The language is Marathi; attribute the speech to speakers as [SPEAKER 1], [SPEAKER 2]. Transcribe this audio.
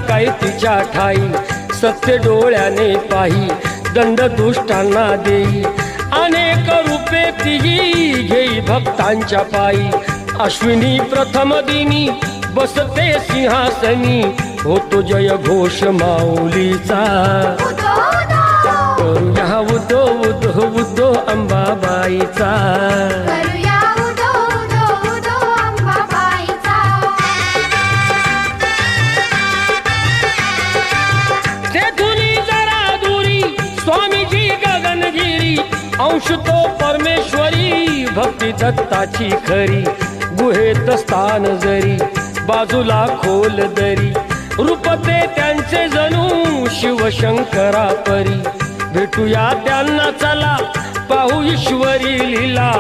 [SPEAKER 1] काय तिच्या ठाई, सत्य डोळ्याने पाही दंड दुष्टांना देई, अनेक रूपे तिही घेई भक्तांच्या पायी, अश्विनी प्रथम दिनी बसते सिंहासनी, होतो जय घोष माऊलीचा, करूया उदो उदो उदो अंबाबाईचा, स्वामीजी गगनगिरी, अंश तो परमेश्वरी, भक्ती दत्ताची खरी, गुहेत स्थान जरी, बाजूला खोल दरी, रूपते त्यांचे जणू शिवशंकरा परी, भेटूया त्यांना चला पाहू ईश्वरी लीला,